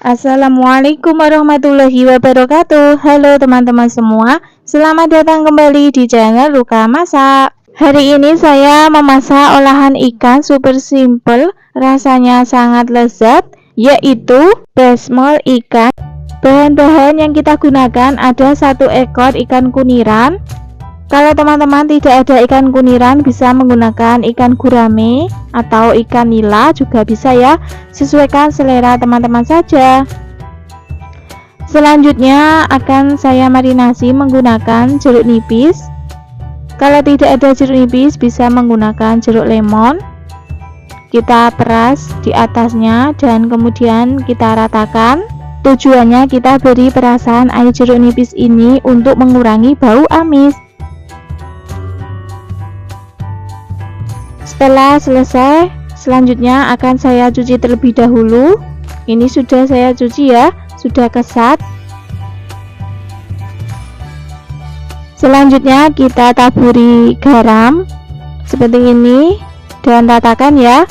Assalamualaikum warahmatullahi wabarakatuh. Halo teman-teman semua, selamat datang kembali di channel Luka Masak. Hari ini saya memasak olahan ikan super simple, rasanya sangat lezat, yaitu basmol ikan. Bahan-bahan yang kita gunakan ada 1 ekor ikan kuniran. Kalau teman-teman tidak ada ikan kuniran, bisa menggunakan ikan gurame atau ikan nila juga bisa ya, sesuaikan selera teman-teman saja. Selanjutnya akan saya marinasi menggunakan jeruk nipis. Kalau tidak ada jeruk nipis, bisa menggunakan jeruk lemon. Kita peras di atasnya dan kemudian kita ratakan. Tujuannya kita beri perasan air jeruk nipis ini untuk mengurangi bau amis. Setelah selesai, selanjutnya akan saya cuci terlebih dahulu. Ini sudah saya cuci ya, sudah kesat. Selanjutnya kita taburi garam seperti ini dan ratakan ya,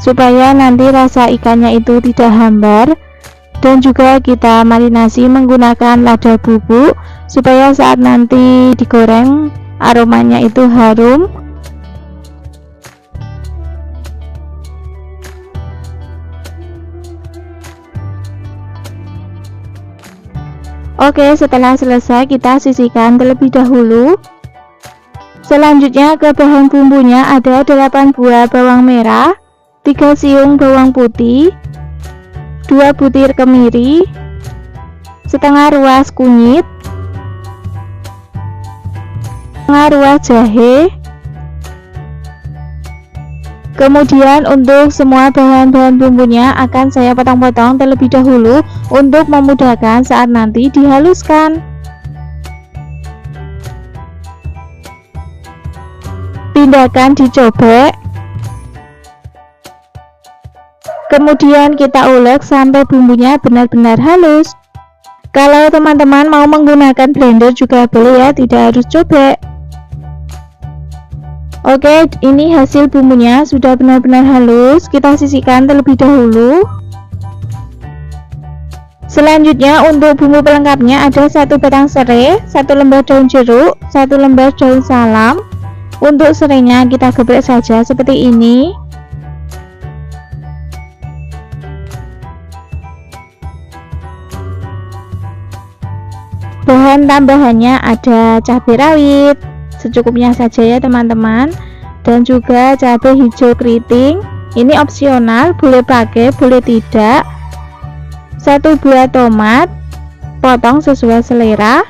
supaya nanti rasa ikannya itu tidak hambar. Dan juga kita marinasi menggunakan lada bubuk supaya saat nanti digoreng aromanya itu harum. Oke, setelah selesai kita sisihkan terlebih dahulu. Selanjutnya ke bahan bumbunya ada 8 buah bawang merah, 3 siung bawang putih, 2 butir kemiri, setengah ruas kunyit, setengah ruas jahe. Kemudian untuk semua bahan-bahan bumbunya akan saya potong-potong terlebih dahulu untuk memudahkan saat nanti dihaluskan. Pindahkan di cobek. Kemudian kita ulek sampai bumbunya benar-benar halus. Kalau teman-teman mau menggunakan blender juga boleh ya, tidak harus cobek. Oke, ini hasil bumbunya sudah benar-benar halus. Kita sisihkan terlebih dahulu. Selanjutnya untuk bumbu pelengkapnya ada 1 batang serai, 1 lembar daun jeruk, 1 lembar daun salam. Untuk serainya kita geprek saja seperti ini. Bahan tambahannya ada cabai rawit secukupnya saja ya teman-teman, dan juga cabai hijau keriting, ini opsional, boleh pakai boleh tidak. 1 buah tomat potong sesuai selera,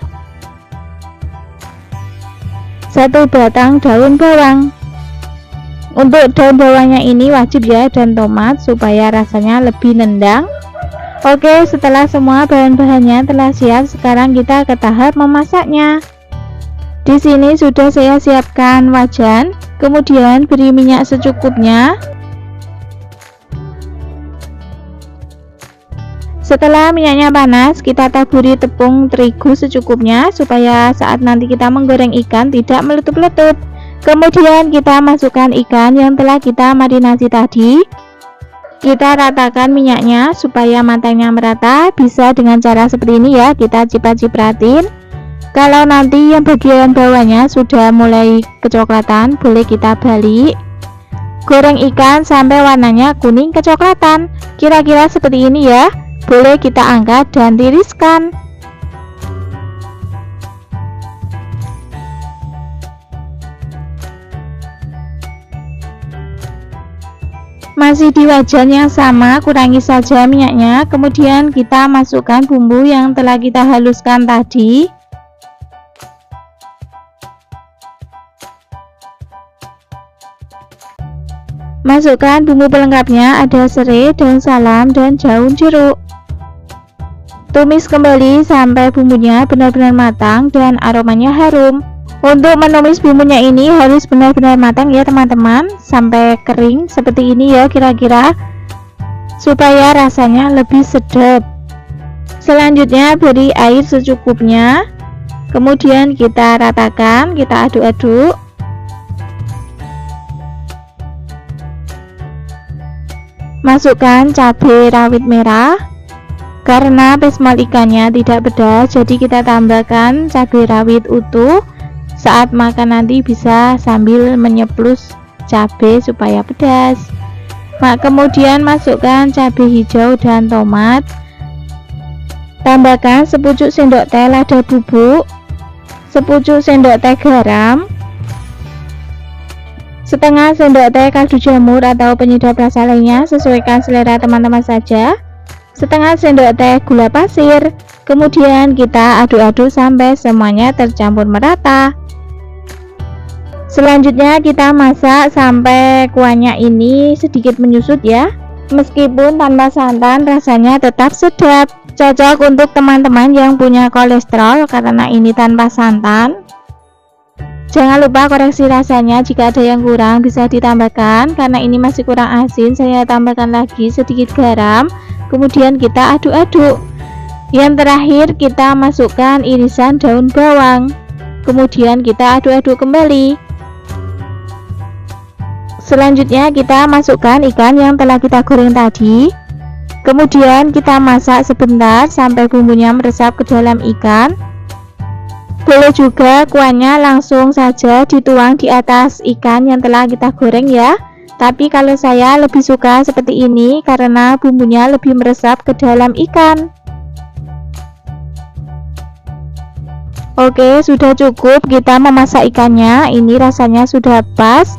1 batang daun bawang. Untuk daun bawangnya ini wajib ya, dan tomat supaya rasanya lebih nendang. Oke, setelah semua bahan-bahannya telah siap, sekarang kita ke tahap memasaknya. Di sini sudah saya siapkan wajan, kemudian beri minyak secukupnya. Setelah minyaknya panas, kita taburi tepung terigu secukupnya supaya saat nanti kita menggoreng ikan tidak meletup-letup. Kemudian kita masukkan ikan yang telah kita marinasi tadi. Kita ratakan minyaknya supaya matangnya merata, bisa dengan cara seperti ini ya, kita ciprat-cipratin. Kalau nanti yang bagian bawahnya sudah mulai kecoklatan, boleh kita balik. Goreng ikan sampai warnanya kuning kecoklatan, kira-kira seperti ini ya. Boleh kita angkat dan tiriskan. Masih di wajan yang sama, kurangi saja minyaknya. Kemudian kita masukkan bumbu yang telah kita haluskan tadi. Masukkan bumbu pelengkapnya, ada serai, daun salam, dan daun jeruk. Tumis kembali sampai bumbunya benar-benar matang dan aromanya harum. Untuk menumis bumbunya ini harus benar-benar matang ya teman-teman, sampai kering seperti ini ya kira-kira, supaya rasanya lebih sedap. Selanjutnya beri air secukupnya. Kemudian kita ratakan, kita aduk-aduk. Masukkan cabai rawit merah. Karena pesmol ikannya tidak pedas, jadi kita tambahkan cabai rawit utuh. Saat makan nanti bisa sambil menyeplus cabai supaya pedas. Kemudian masukkan cabai hijau dan tomat. Tambahkan sepucuk sendok teh lada bubuk, sepucuk sendok teh garam, setengah sendok teh kaldu jamur atau penyedap rasa lainnya, sesuaikan selera teman-teman saja, setengah sendok teh gula pasir. Kemudian kita aduk-aduk sampai semuanya tercampur merata. Selanjutnya kita masak sampai kuahnya ini sedikit menyusut ya. Meskipun tanpa santan rasanya tetap sedap. Cocok untuk teman-teman yang punya kolesterol karena ini tanpa santan. Jangan lupa koreksi rasanya, jika ada yang kurang bisa ditambahkan. Karena ini masih kurang asin, saya tambahkan lagi sedikit garam. Kemudian kita aduk-aduk. Yang terakhir kita masukkan irisan daun bawang. Kemudian kita aduk-aduk kembali. Selanjutnya kita masukkan ikan yang telah kita goreng tadi. Kemudian kita masak sebentar sampai bumbunya meresap ke dalam ikan. Boleh juga kuahnya langsung saja dituang di atas ikan yang telah kita goreng ya. Tapi kalau saya lebih suka seperti ini karena bumbunya lebih meresap ke dalam ikan. Oke, sudah cukup kita memasak ikannya. Ini rasanya sudah pas.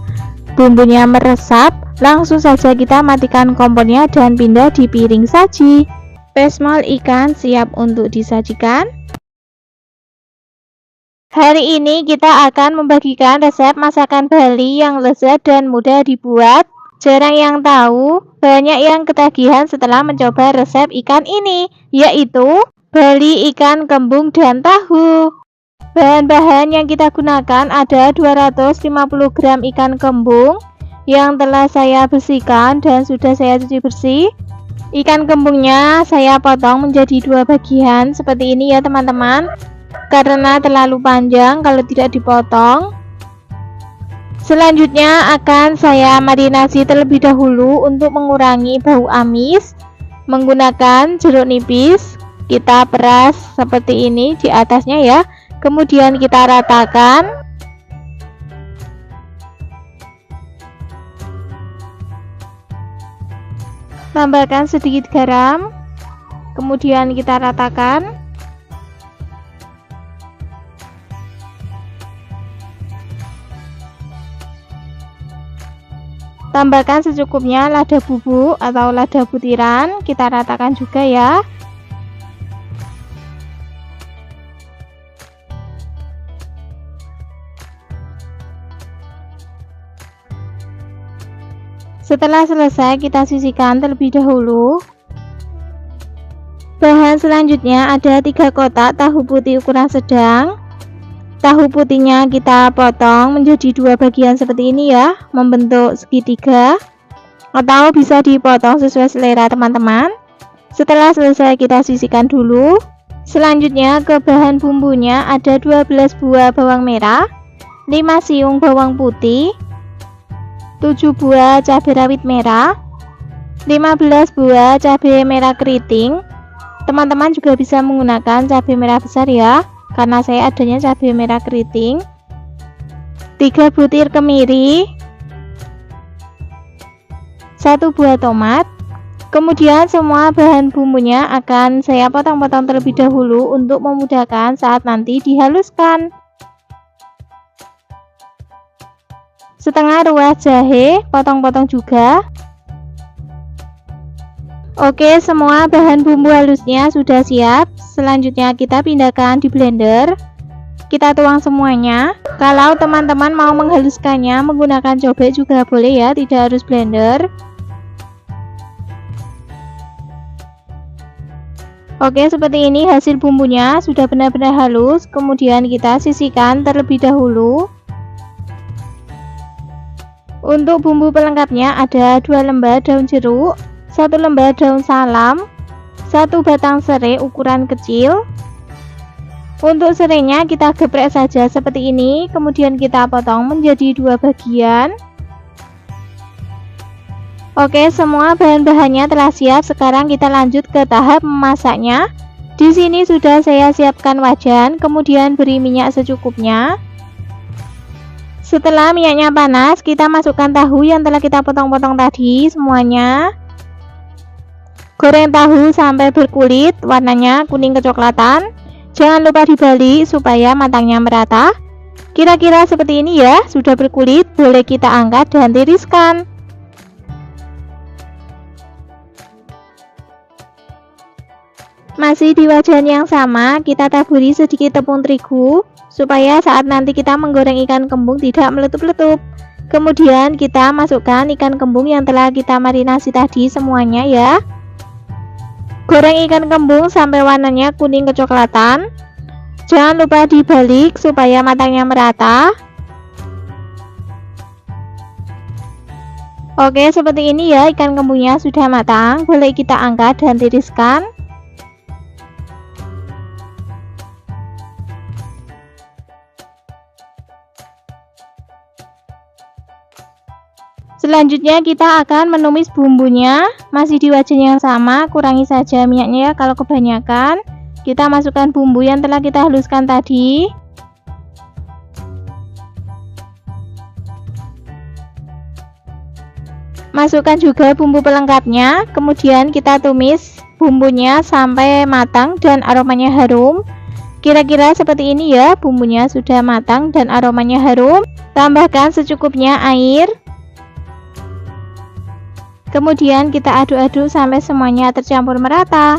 Bumbunya meresap, langsung saja kita matikan kompornya dan pindah di piring saji. Pesmol ikan siap untuk disajikan. Hari ini kita akan membagikan resep masakan Bali yang lezat dan mudah dibuat. Jarang yang tahu, banyak yang ketagihan setelah mencoba resep ikan ini, yaitu Bali ikan kembung dan tahu. Bahan-bahan yang kita gunakan ada 250 gram ikan kembung yang telah saya bersihkan dan sudah saya cuci bersih. Ikan kembungnya saya potong menjadi 2 bagian seperti ini ya teman-teman, karena terlalu panjang kalau tidak dipotong. Selanjutnya akan saya marinasi terlebih dahulu untuk mengurangi bau amis. Menggunakan jeruk nipis, kita peras seperti ini di atasnya ya. Kemudian kita ratakan. Tambahkan sedikit garam. Kemudian kita ratakan. Tambahkan secukupnya lada bubuk atau lada butiran. Kita ratakan juga ya. Setelah selesai kita sisihkan terlebih dahulu. Bahan selanjutnya ada 3 kotak tahu putih ukuran sedang. Tahu putihnya kita potong menjadi 2 bagian seperti ini ya, membentuk segitiga, atau bisa dipotong sesuai selera teman-teman. Setelah selesai kita sisihkan dulu. Selanjutnya ke bahan bumbunya ada 12 buah bawang merah, 5 siung bawang putih, 7 buah cabai rawit merah, 15 buah cabai merah keriting. Teman-teman juga bisa menggunakan cabai merah besar ya, karena saya adanya cabai merah keriting. 3 butir kemiri, 1 buah tomat. Kemudian semua bahan bumbunya akan saya potong-potong terlebih dahulu untuk memudahkan saat nanti dihaluskan. Setengah ruas jahe, potong-potong juga. Oke, semua bahan bumbu halusnya sudah siap. Selanjutnya kita pindahkan di blender. Kita tuang semuanya. Kalau teman-teman mau menghaluskannya menggunakan cobek juga boleh ya, tidak harus blender. Oke, seperti ini hasil bumbunya sudah benar-benar halus. Kemudian kita sisihkan terlebih dahulu. Untuk bumbu pelengkapnya ada 2 lembar daun jeruk, 1 lembar daun salam, 1 batang serai ukuran kecil. Untuk serainya kita geprek saja seperti ini, kemudian kita potong menjadi 2 bagian. Oke, semua bahan-bahannya telah siap. Sekarang kita lanjut ke tahap memasaknya. Di sini sudah saya siapkan wajan, kemudian beri minyak secukupnya. Setelah minyaknya panas, kita masukkan tahu yang telah kita potong-potong tadi semuanya. Goreng tahu sampai berkulit, warnanya kuning kecoklatan. Jangan lupa dibalik supaya matangnya merata. Kira-kira seperti ini ya, sudah berkulit, boleh kita angkat dan tiriskan. Masih di wajan yang sama, kita taburi sedikit tepung terigu supaya saat nanti kita menggoreng ikan kembung tidak meletup-letup. Kemudian kita masukkan ikan kembung yang telah kita marinasi tadi semuanya ya. Goreng ikan kembung sampai warnanya kuning kecoklatan. Jangan lupa dibalik supaya matangnya merata. Oke, seperti ini ya, ikan kembungnya sudah matang, boleh kita angkat dan tiriskan. Selanjutnya kita akan menumis bumbunya. Masih di wajan yang sama, kurangi saja minyaknya ya kalau kebanyakan. Kita masukkan bumbu yang telah kita haluskan tadi. Masukkan juga bumbu pelengkapnya, kemudian kita tumis bumbunya sampai matang dan aromanya harum. Kira-kira seperti ini ya, bumbunya sudah matang dan aromanya harum. Tambahkan secukupnya air. Kemudian kita aduk-aduk sampai semuanya tercampur merata.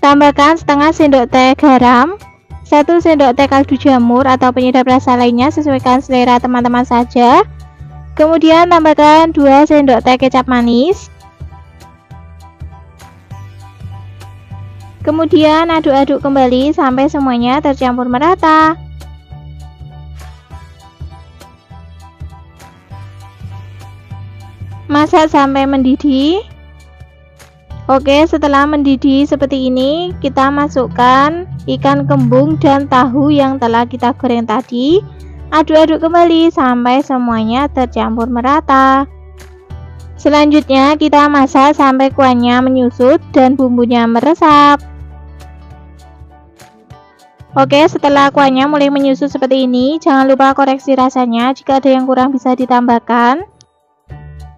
Tambahkan setengah sendok teh garam, 1 sendok teh kaldu jamur atau penyedap rasa lainnya, sesuaikan selera teman-teman saja. Kemudian tambahkan 2 sendok teh kecap manis. Kemudian aduk-aduk kembali sampai semuanya tercampur merata. Masak sampai mendidih. Oke, setelah mendidih seperti ini, kita masukkan ikan kembung dan tahu yang telah kita goreng tadi. Aduk-aduk kembali sampai semuanya tercampur merata. Selanjutnya kita masak sampai kuahnya menyusut dan bumbunya meresap. Oke, setelah kuahnya mulai menyusut seperti ini, jangan lupa koreksi rasanya. Jika ada yang kurang bisa ditambahkan.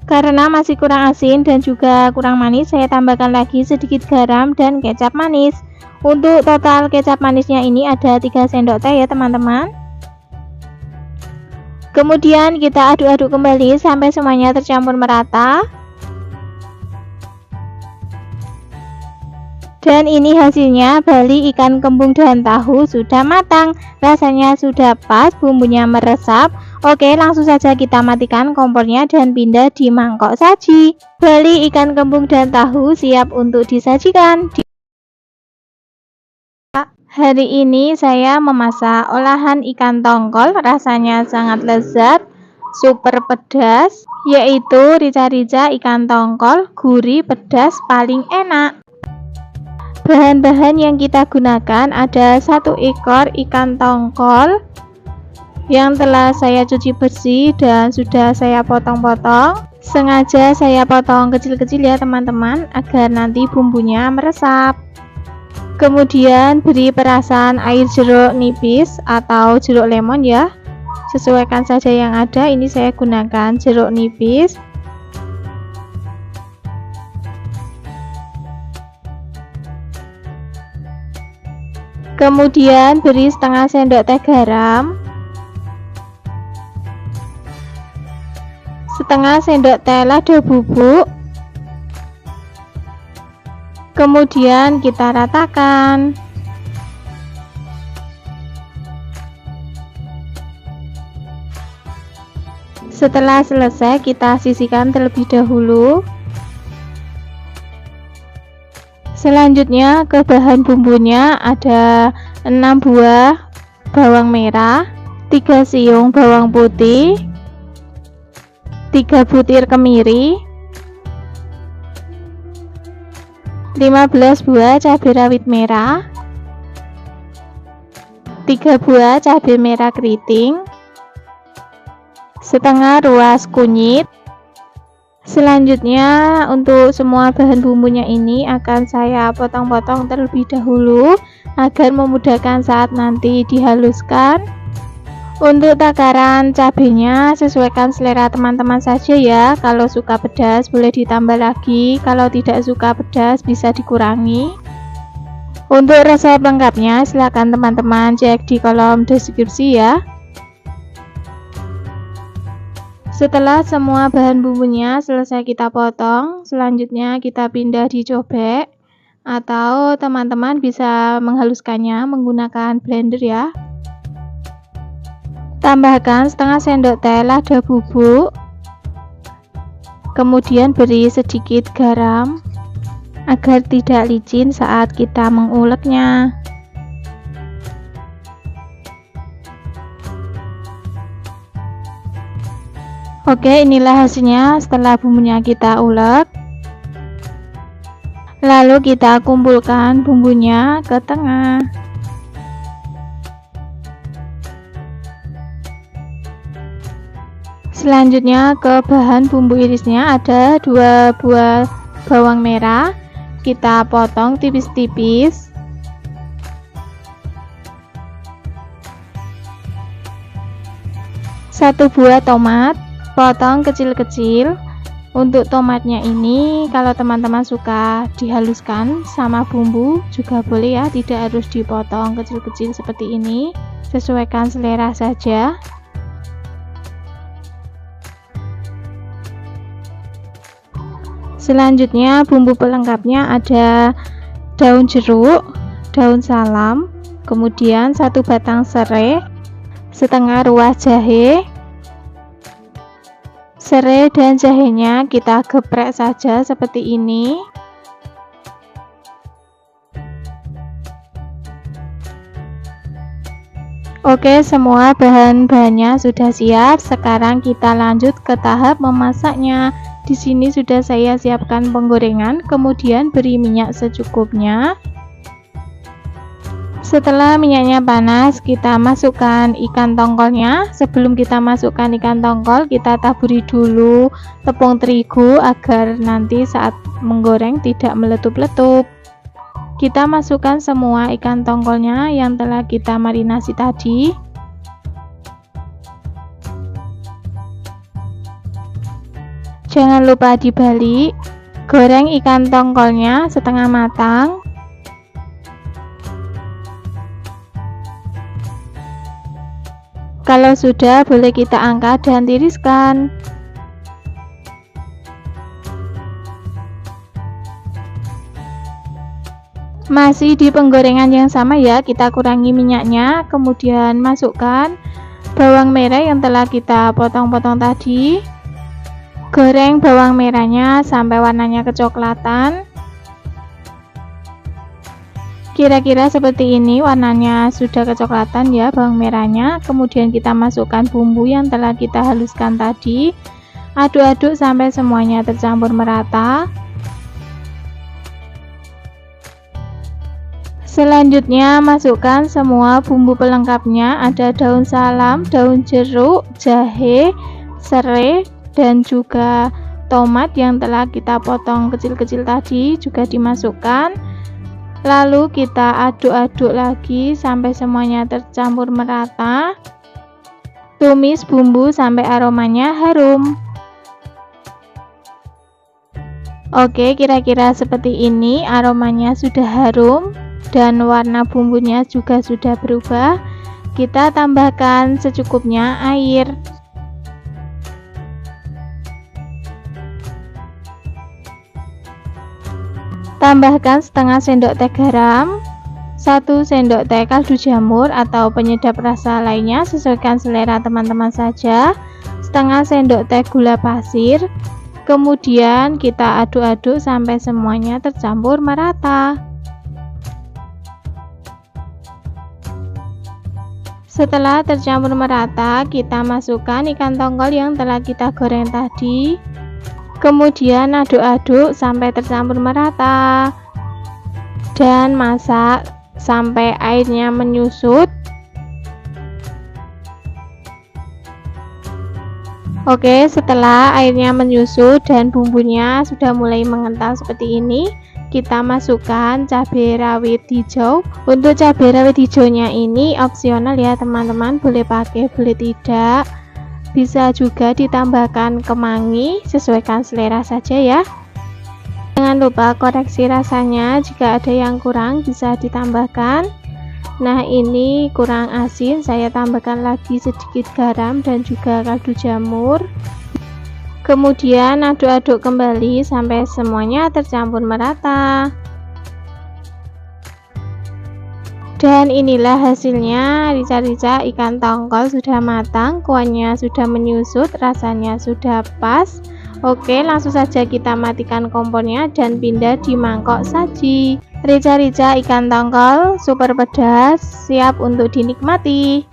Karena masih kurang asin dan juga kurang manis, saya tambahkan lagi sedikit garam dan kecap manis. Untuk total kecap manisnya ini ada 3 sendok teh ya teman-teman. Kemudian kita aduk-aduk kembali sampai semuanya tercampur merata. Dan ini hasilnya, bali ikan kembung dan tahu sudah matang. Rasanya sudah pas, bumbunya meresap. Oke, langsung saja kita matikan kompornya dan pindah di mangkok saji. Bali ikan kembung dan tahu siap untuk disajikan. Hari ini saya memasak olahan ikan tongkol, rasanya sangat lezat, super pedas, yaitu rica-rica ikan tongkol, gurih, pedas, paling enak. Bahan-bahan yang kita gunakan ada 1 ekor ikan tongkol yang telah saya cuci bersih dan sudah saya potong-potong. Sengaja saya potong kecil-kecil ya teman-teman, agar nanti bumbunya meresap. Kemudian beri perasan air jeruk nipis atau jeruk lemon ya, sesuaikan saja yang ada. Ini saya gunakan jeruk nipis. Kemudian beri setengah sendok teh garam, setengah sendok teh lada bubuk. Kemudian kita ratakan. Setelah selesai, kita sisihkan terlebih dahulu. Selanjutnya ke bahan bumbunya ada 6 buah bawang merah, 3 siung bawang putih, 3 butir kemiri, 15 buah cabai rawit merah, 3 buah cabai merah keriting, setengah ruas kunyit, Selanjutnya untuk semua bahan bumbunya ini akan saya potong-potong terlebih dahulu agar memudahkan saat nanti dihaluskan. Untuk takaran cabenya sesuaikan selera teman-teman saja ya. Kalau suka pedas boleh ditambah lagi, kalau tidak suka pedas bisa dikurangi. Untuk resep lengkapnya silahkan teman-teman cek di kolom deskripsi ya. Setelah semua bahan bumbunya selesai kita potong, selanjutnya kita pindah di cobek atau teman-teman bisa menghaluskannya menggunakan blender ya. Tambahkan setengah sendok teh lada bubuk, kemudian beri sedikit garam agar tidak licin saat kita menguleknya. Oke, inilah hasilnya setelah bumbunya kita ulek. Lalu kita kumpulkan bumbunya ke tengah. Selanjutnya ke bahan bumbu irisnya ada 2 buah bawang merah. Kita potong tipis-tipis. Satu buah tomat potong kecil-kecil. Untuk tomatnya ini kalau teman-teman suka dihaluskan sama bumbu juga boleh ya, tidak harus dipotong kecil-kecil seperti ini, sesuaikan selera saja. Selanjutnya bumbu pelengkapnya ada daun jeruk, daun salam, kemudian 1 batang serai, setengah ruas jahe. Serai dan jahenya kita geprek saja seperti ini. Oke, semua bahan-bahannya sudah siap. Sekarang kita lanjut ke tahap memasaknya. Di sini sudah saya siapkan penggorengan, kemudian beri minyak secukupnya. Setelah minyaknya panas, kita masukkan ikan tongkolnya. Sebelum kita masukkan ikan tongkol, kita taburi dulu tepung terigu agar nanti saat menggoreng tidak meletup-letup. Kita masukkan semua ikan tongkolnya yang telah kita marinasi tadi. Jangan lupa dibalik. Goreng ikan tongkolnya setengah matang. Kalau sudah, boleh kita angkat dan tiriskan. Masih di penggorengan yang sama ya, kita kurangi minyaknya, kemudian masukkan bawang merah yang telah kita potong-potong tadi. Goreng bawang merahnya sampai warnanya kecoklatan. Kira-kira seperti ini warnanya sudah kecoklatan ya bawang merahnya. Kemudian kita masukkan bumbu yang telah kita haluskan tadi. Aduk-aduk sampai semuanya tercampur merata. Selanjutnya masukkan semua bumbu pelengkapnya. Ada daun salam, daun jeruk, jahe, serai, dan juga tomat yang telah kita potong kecil-kecil tadi juga dimasukkan. Lalu kita aduk-aduk lagi sampai semuanya tercampur merata. Tumis bumbu sampai aromanya harum. Oke, kira-kira seperti ini aromanya sudah harum dan warna bumbunya juga sudah berubah. Kita tambahkan secukupnya air. Tambahkan setengah sendok teh garam, 1 sendok teh kaldu jamur atau penyedap rasa lainnya, sesuaikan selera teman-teman saja, setengah sendok teh gula pasir. Kemudian kita aduk-aduk sampai semuanya tercampur merata. Setelah tercampur merata, kita masukkan ikan tongkol yang telah kita goreng tadi. Kemudian aduk-aduk sampai tercampur merata dan masak sampai airnya menyusut. Oke, setelah airnya menyusut dan bumbunya sudah mulai mengental seperti ini, kita masukkan cabai rawit hijau. Untuk cabai rawit hijaunya ini opsional ya teman-teman, boleh pakai boleh tidak. Bisa juga ditambahkan kemangi, sesuaikan selera saja ya. Jangan lupa koreksi rasanya, jika ada yang kurang bisa ditambahkan. Nah, ini kurang asin, saya tambahkan lagi sedikit garam dan juga kaldu jamur. Kemudian aduk-aduk kembali sampai semuanya tercampur merata. Dan inilah hasilnya, rica-rica ikan tongkol sudah matang, kuahnya sudah menyusut, rasanya sudah pas. Oke, langsung saja kita matikan kompornya dan pindah di mangkok saji. Rica-rica ikan tongkol super pedas, siap untuk dinikmati.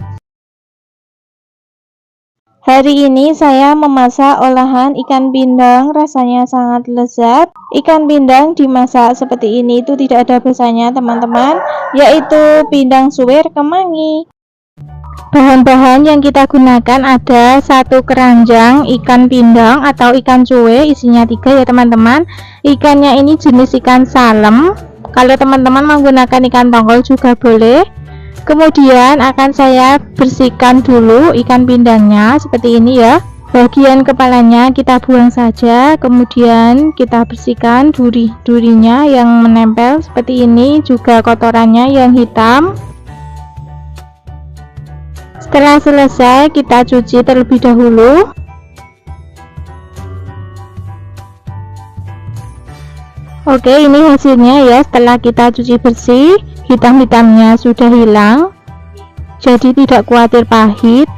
Hari ini saya memasak olahan ikan pindang, rasanya sangat lezat. Ikan pindang dimasak seperti ini itu tidak ada basahnya teman-teman, yaitu pindang suwir kemangi. Bahan-bahan yang kita gunakan ada 1 keranjang ikan pindang atau ikan cuwe, isinya 3 ya teman-teman. Ikannya ini jenis ikan salem. Kalau teman-teman menggunakan ikan tongkol juga boleh. Kemudian akan saya bersihkan dulu ikan pindangnya seperti ini ya. Bagian kepalanya kita buang saja, kemudian kita bersihkan duri-durinya yang menempel seperti ini, juga kotorannya yang hitam. Setelah selesai kita cuci terlebih dahulu. Oke, ini hasilnya ya. Setelah kita cuci bersih, hitam-hitamnya sudah hilang, jadi tidak khawatir pahit.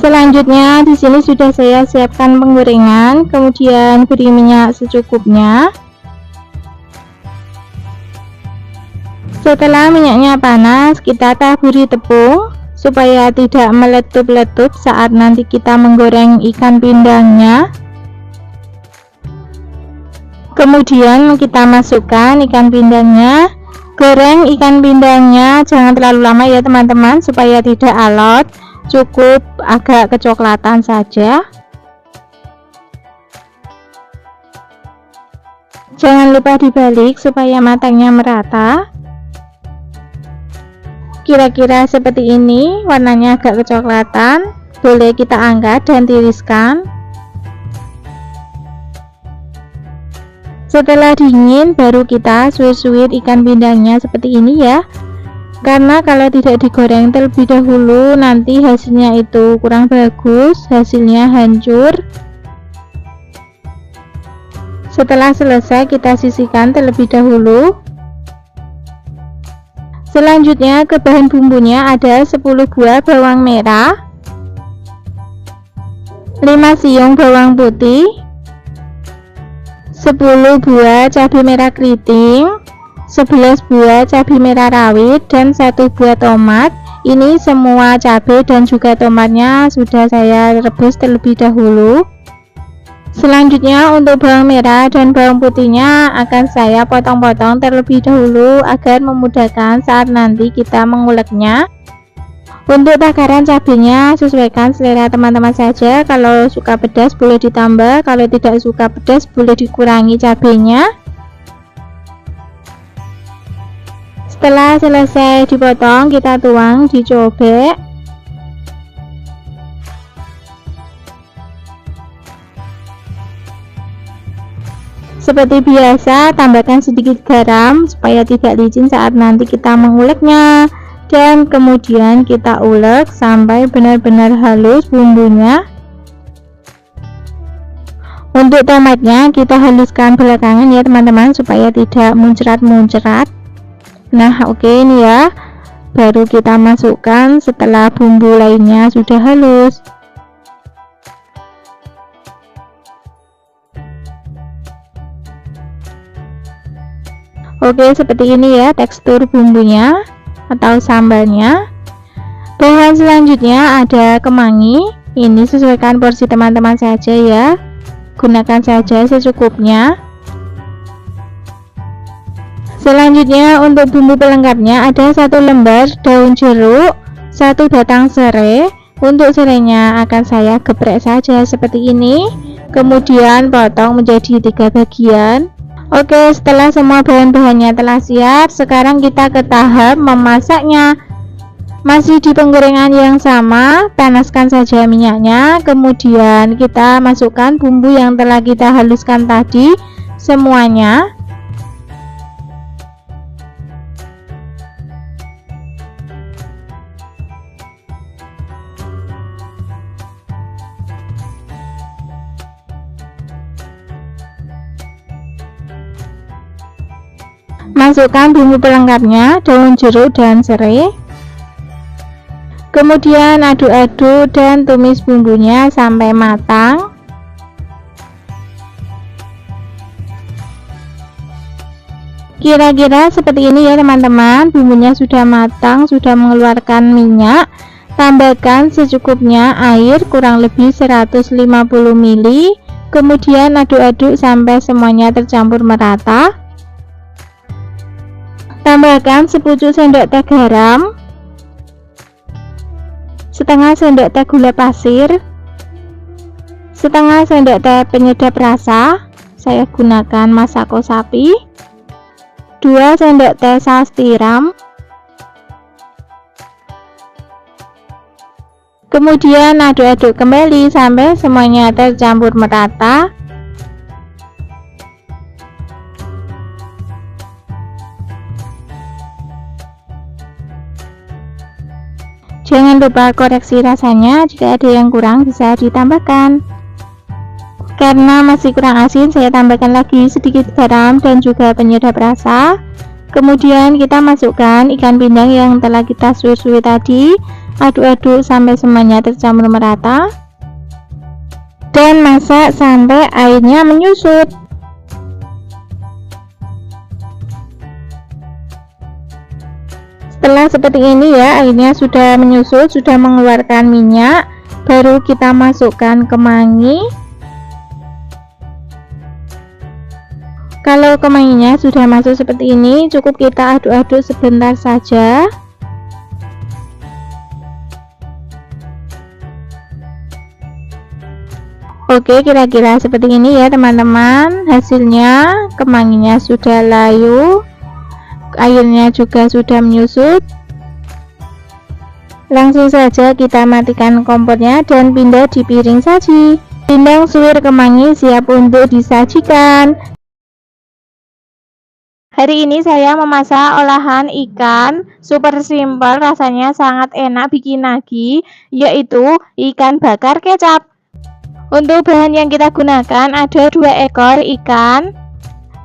Selanjutnya di sini sudah saya siapkan penggorengan, kemudian beri minyak secukupnya. Setelah minyaknya panas, kita taburi tepung supaya tidak meletup-letup saat nanti kita menggoreng ikan pindangnya. Kemudian kita masukkan ikan pindangnya. Goreng ikan pindangnya jangan terlalu lama ya teman-teman, supaya tidak alot, cukup agak kecoklatan saja. Jangan lupa dibalik supaya matangnya merata. Kira-kira seperti ini, warnanya agak kecoklatan, boleh kita angkat dan tiriskan. Setelah dingin baru kita suwir-suwir ikan pindangnya seperti ini ya, karena kalau tidak digoreng terlebih dahulu nanti hasilnya itu kurang bagus, hasilnya hancur. Setelah selesai kita sisihkan terlebih dahulu. Selanjutnya ke bahan bumbunya ada 10 buah bawang merah, 5 siung bawang putih, 10 buah cabai merah keriting, 11 buah cabai merah rawit, dan 1 buah tomat. Ini semua cabai dan juga tomatnya sudah saya rebus terlebih dahulu. Selanjutnya untuk bawang merah dan bawang putihnya akan saya potong-potong terlebih dahulu agar memudahkan saat nanti kita menguleknya. Untuk takaran cabenya sesuaikan selera teman-teman saja, kalau suka pedas boleh ditambah, kalau tidak suka pedas boleh dikurangi cabenya. Setelah selesai dipotong, kita tuang di cobek. Seperti biasa, tambahkan sedikit garam supaya tidak licin saat nanti kita menguleknya. Dan kemudian kita ulek sampai benar-benar halus bumbunya. Untuk tomatnya kita haluskan belakangan ya teman-teman, supaya tidak muncrat-muncrat. Nah oke, ini ya, baru kita masukkan setelah bumbu lainnya sudah halus. Oke, seperti ini ya tekstur bumbunya atau sambalnya. Bahan selanjutnya ada kemangi. Ini sesuaikan porsi teman-teman saja ya, gunakan saja secukupnya. Selanjutnya untuk bumbu pelengkapnya ada 1 lembar daun jeruk, 1 batang serai, Untuk selainya akan saya geprek saja seperti ini, kemudian potong menjadi 3 bagian. Oke, setelah semua bahan-bahannya telah siap, sekarang kita ke tahap memasaknya. Masih di penggorengan yang sama, panaskan saja minyaknya, kemudian kita masukkan bumbu yang telah kita haluskan tadi semuanya. Masukkan bumbu pelengkapnya, daun jeruk dan serai. Kemudian aduk-aduk dan tumis bumbunya sampai matang. Kira-kira seperti ini ya teman-teman, bumbunya sudah matang, sudah mengeluarkan minyak. Tambahkan secukupnya air kurang lebih 150 ml. Kemudian aduk-aduk sampai semuanya tercampur merata. Tambahkan sepucuk sendok teh garam, setengah sendok teh gula pasir, setengah sendok teh penyedap rasa, saya gunakan Masako sapi, 2 sendok teh saus tiram. Kemudian aduk-aduk kembali sampai semuanya tercampur merata. Jangan lupa koreksi rasanya, jika ada yang kurang bisa ditambahkan. Karena masih kurang asin, saya tambahkan lagi sedikit garam dan juga penyedap rasa. Kemudian kita masukkan ikan pindang yang telah kita suir-suir tadi. Aduk-aduk sampai semuanya tercampur merata. Dan masak sampai airnya menyusut. Setelah seperti ini ya, airnya sudah menyusut, sudah mengeluarkan minyak, baru kita masukkan kemangi. Kalau kemanginya sudah masuk seperti ini, cukup kita aduk-aduk sebentar saja. Oke, kira-kira seperti ini ya teman-teman. Hasilnya kemanginya sudah layu, airnya juga sudah menyusut. Langsung saja kita matikan kompornya dan pindah di piring saji. Pindang suwir kemangi siap untuk disajikan. Hari ini saya memasak olahan ikan super simple, rasanya sangat enak bikin lagi, yaitu ikan bakar kecap. Untuk bahan yang kita gunakan ada 2 ekor ikan.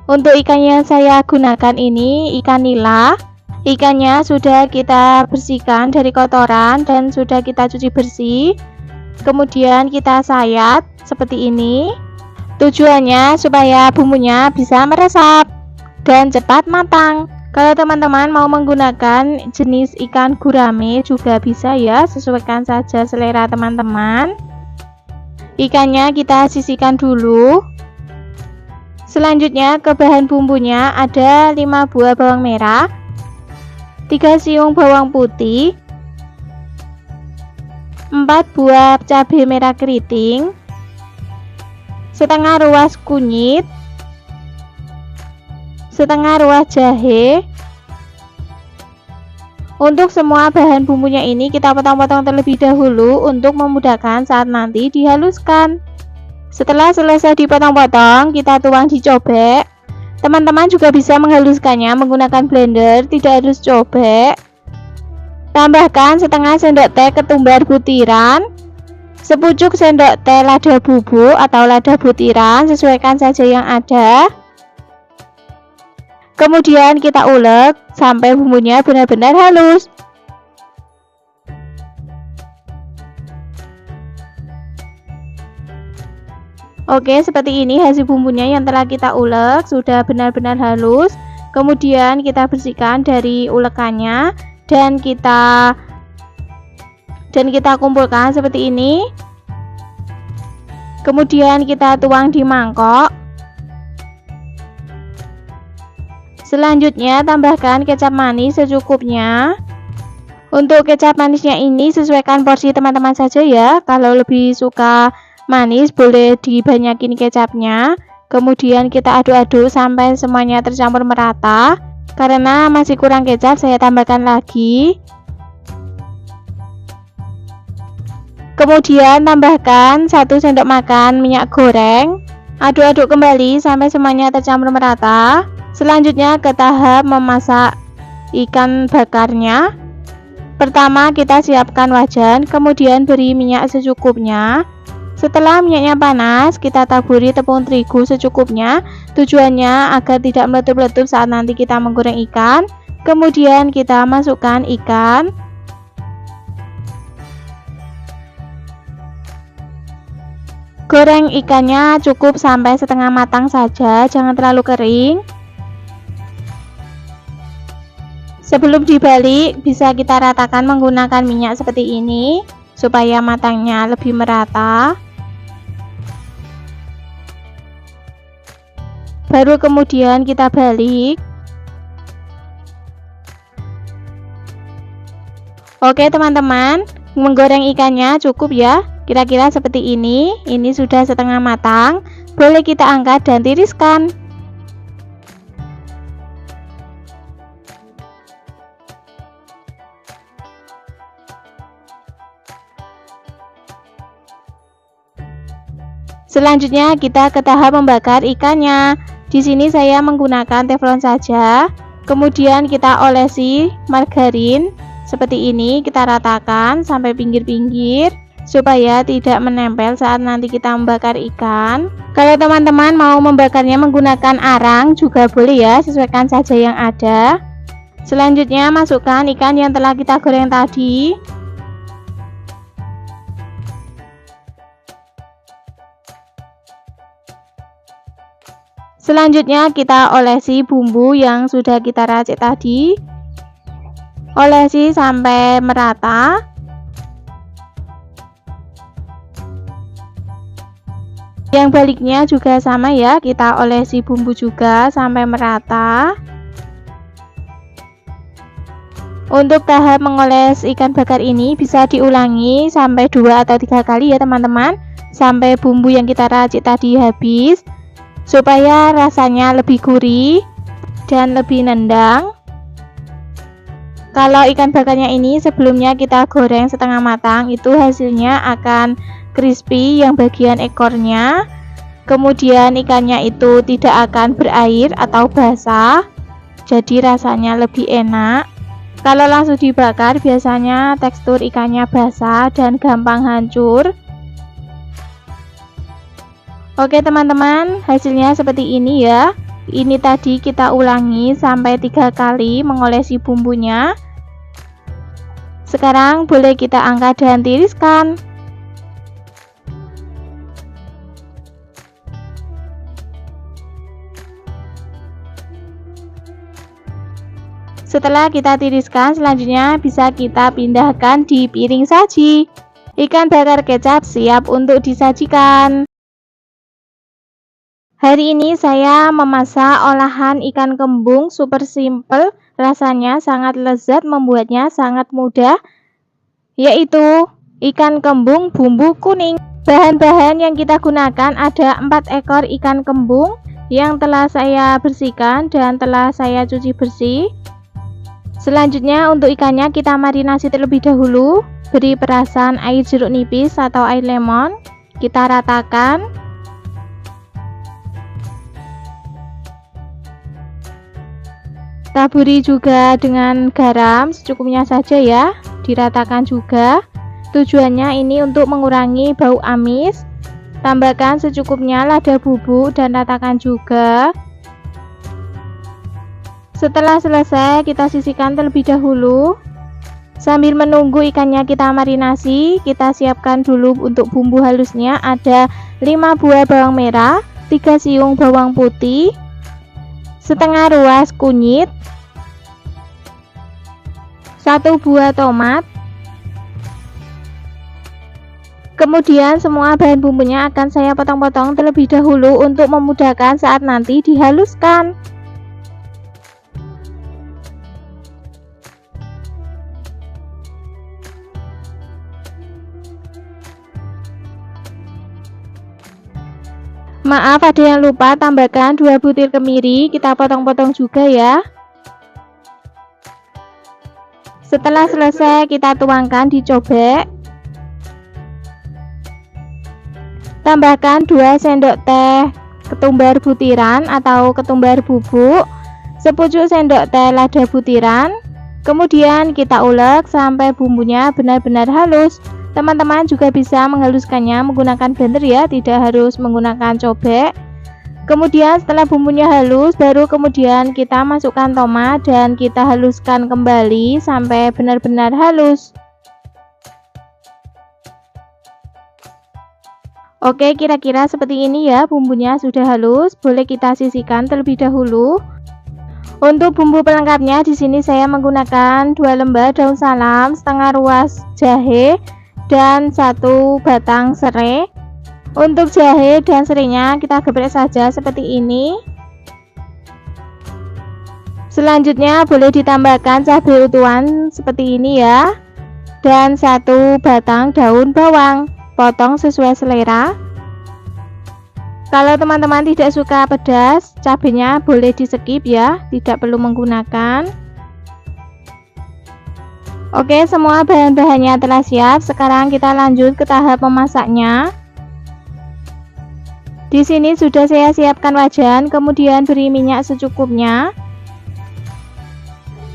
Untuk ikan yang saya gunakan ini ikan nila. Ikannya sudah kita bersihkan dari kotoran dan sudah kita cuci bersih. Kemudian kita sayat seperti ini. Tujuannya supaya bumbunya bisa meresap dan cepat matang. Kalau teman-teman mau menggunakan jenis ikan gurame juga bisa ya, sesuaikan saja selera teman-teman. Ikannya kita sisihkan dulu. Selanjutnya ke bahan bumbunya ada 5 buah bawang merah, 3 siung bawang putih, 4 buah cabai merah keriting, setengah ruas kunyit, setengah ruas jahe. Untuk semua bahan bumbunya ini kita potong-potong terlebih dahulu untuk memudahkan saat nanti dihaluskan. Setelah selesai dipotong-potong, kita tuang di cobek. Teman-teman juga bisa menghaluskannya menggunakan blender, tidak harus cobek. Tambahkan setengah sendok teh ketumbar butiran, sepucuk sendok teh lada bubuk atau lada butiran, sesuaikan saja yang ada. Kemudian kita ulek sampai bumbunya benar-benar halus. Oke, seperti ini hasil bumbunya yang telah kita ulek, sudah benar-benar halus. Kemudian kita bersihkan dari ulekannya dan kita kumpulkan seperti ini. Kemudian kita tuang di mangkok. Selanjutnya tambahkan kecap manis secukupnya. Untuk kecap manisnya ini sesuaikan porsi teman-teman saja ya. Kalau lebih suka manis boleh dibanyakin kecapnya. Kemudian kita aduk-aduk sampai semuanya tercampur merata. Karena masih kurang kecap, saya tambahkan lagi. Kemudian tambahkan 1 sendok makan minyak goreng. Aduk-aduk kembali sampai semuanya tercampur merata. Selanjutnya ke tahap memasak ikan bakarnya. Pertama kita siapkan wajan, kemudian beri minyak secukupnya. Setelah minyaknya panas, kita taburi tepung terigu secukupnya. Tujuannya agar tidak meletup-letup saat nanti kita menggoreng ikan. Kemudian kita masukkan ikan. Goreng ikannya cukup sampai setengah matang saja, jangan terlalu kering. Sebelum dibalik, bisa kita ratakan menggunakan minyak seperti ini supaya matangnya lebih merata. Baru kemudian kita balik. Oke teman-teman, menggoreng ikannya cukup ya. Kira-kira seperti ini. Ini sudah setengah matang. Boleh kita angkat dan tiriskan. Selanjutnya kita ke tahap membakar ikannya. Di sini saya menggunakan teflon saja. Kemudian kita olesi margarin seperti ini, kita ratakan sampai pinggir-pinggir supaya tidak menempel saat nanti kita membakar ikan. Kalau teman-teman mau membakarnya menggunakan arang juga boleh ya, sesuaikan saja yang ada. Selanjutnya masukkan ikan yang telah kita goreng tadi. Selanjutnya kita olesi bumbu yang sudah kita racik tadi. Olesi sampai merata. Yang baliknya juga sama ya, kita olesi bumbu juga sampai merata. Untuk tahap mengoles ikan bakar ini bisa diulangi sampai 2 atau 3 kali ya teman-teman, sampai bumbu yang kita racik tadi habis, supaya rasanya lebih gurih dan lebih nendang. Kalau ikan bakarnya ini sebelumnya kita goreng setengah matang, itu hasilnya akan crispy yang bagian ekornya. Kemudian ikannya itu tidak akan berair atau basah, jadi rasanya lebih enak. Kalau langsung dibakar biasanya tekstur ikannya basah dan gampang hancur. Oke teman-teman, hasilnya seperti ini ya. Ini tadi kita ulangi sampai 3 kali mengolesi bumbunya. Sekarang boleh kita angkat dan tiriskan. Setelah kita tiriskan, selanjutnya bisa kita pindahkan di piring saji. Ikan bakar kecap siap untuk disajikan. Hari ini saya memasak olahan ikan kembung super simple, rasanya sangat lezat, membuatnya sangat mudah, yaitu ikan kembung bumbu kuning. Bahan-bahan yang kita gunakan ada 4 ekor ikan kembung yang telah saya bersihkan dan telah saya cuci bersih. Selanjutnya untuk ikannya kita marinasi terlebih dahulu, beri perasan air jeruk nipis atau air lemon, kita ratakan. Taburi juga dengan garam secukupnya saja ya, diratakan juga. Tujuannya ini untuk mengurangi bau amis. Tambahkan secukupnya lada bubuk dan ratakan juga. Setelah selesai kita sisihkan terlebih dahulu. Sambil menunggu ikannya kita marinasi, kita siapkan dulu untuk bumbu halusnya. Ada 5 buah bawang merah, 3 siung bawang putih, setengah ruas kunyit, 1 buah tomat. Kemudian semua bahan bumbunya akan saya potong-potong terlebih dahulu untuk memudahkan saat nanti dihaluskan. Maaf, ada yang lupa tambahkan 2 butir kemiri, kita potong-potong juga ya. Setelah selesai, kita tuangkan di cobek. Tambahkan 2 sendok teh ketumbar butiran atau ketumbar bubuk, sepucuk sendok teh lada butiran. Kemudian kita ulek sampai bumbunya benar-benar halus. Teman-teman juga bisa menghaluskannya menggunakan blender ya, tidak harus menggunakan cobek. Kemudian setelah bumbunya halus, baru kemudian kita masukkan tomat dan kita haluskan kembali sampai benar-benar halus. Oke, kira-kira seperti ini ya, bumbunya sudah halus. Boleh kita sisihkan terlebih dahulu. Untuk bumbu pelengkapnya di sini saya menggunakan 2 lembar daun salam, setengah ruas jahe, dan 1 batang serai. Untuk jahe dan serainya kita geprek saja seperti ini. Selanjutnya boleh ditambahkan cabai utuhan seperti ini ya, dan 1 batang daun bawang, potong sesuai selera. Kalau teman-teman tidak suka pedas, cabenya boleh di skip ya, tidak perlu menggunakan. Oke, semua bahan-bahannya telah siap. Sekarang kita lanjut ke tahap memasaknya. Di sini sudah saya siapkan wajan, kemudian beri minyak secukupnya.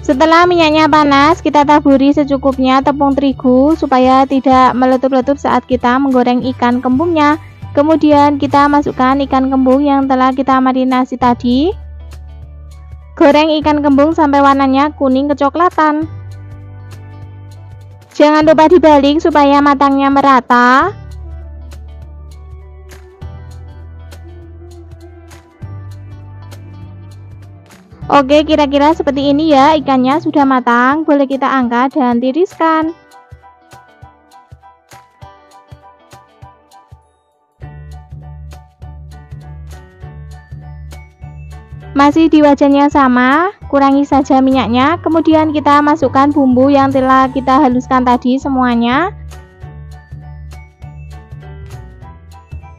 Setelah minyaknya panas, kita taburi secukupnya tepung terigu supaya tidak meletup-letup saat kita menggoreng ikan kembungnya. Kemudian kita masukkan ikan kembung yang telah kita marinasi tadi. Goreng ikan kembung sampai warnanya kuning kecoklatan. Jangan lupa dibalik supaya matangnya merata. Oke, kira-kira seperti ini ya, ikannya sudah matang. Boleh kita angkat dan tiriskan. Masih di wajan yang sama, kurangi saja minyaknya. Kemudian kita masukkan bumbu yang telah kita haluskan tadi semuanya.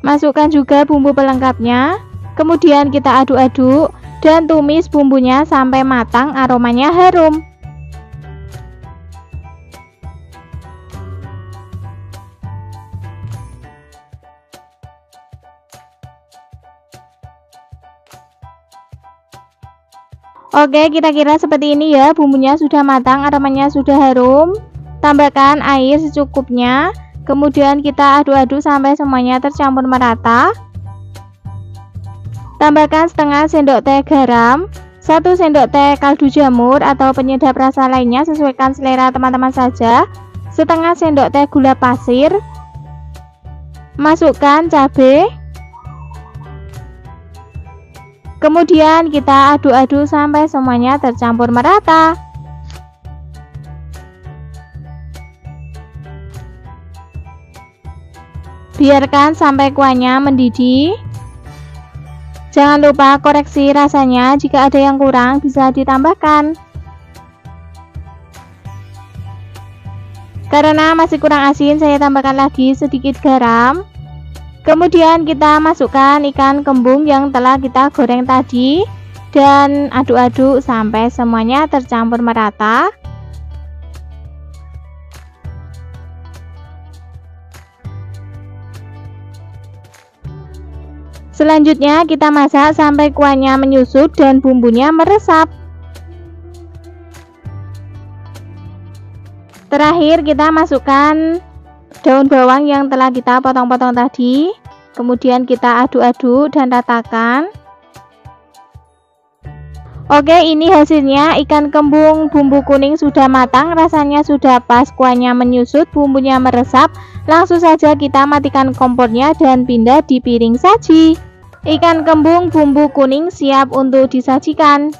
Masukkan juga bumbu pelengkapnya. Kemudian kita aduk-aduk dan tumis bumbunya sampai matang, aromanya harum. Oke, kira-kira seperti ini ya, bumbunya sudah matang, aromanya sudah harum. Tambahkan air secukupnya. Kemudian kita aduk-aduk sampai semuanya tercampur merata. Tambahkan setengah sendok teh garam, 1 sendok teh kaldu jamur atau penyedap rasa lainnya, sesuaikan selera teman-teman saja. Setengah sendok teh gula pasir. Masukkan cabai. Kemudian kita aduk-aduk sampai semuanya tercampur merata. Biarkan sampai kuahnya mendidih. Jangan lupa koreksi rasanya, jika ada yang kurang bisa ditambahkan. Karena masih kurang asin, saya tambahkan lagi sedikit garam. Kemudian kita masukkan ikan kembung yang telah kita goreng tadi dan aduk-aduk sampai semuanya tercampur merata. Selanjutnya kita masak sampai kuahnya menyusut dan bumbunya meresap. Terakhir kita masukkan daun bawang yang telah kita potong-potong tadi. Kemudian kita aduk-aduk dan ratakan. Oke, ini hasilnya. Ikan kembung bumbu kuning sudah matang, rasanya sudah pas, kuahnya menyusut, bumbunya meresap. Langsung saja kita matikan kompornya dan pindah di piring saji. Ikan kembung bumbu kuning siap untuk disajikan.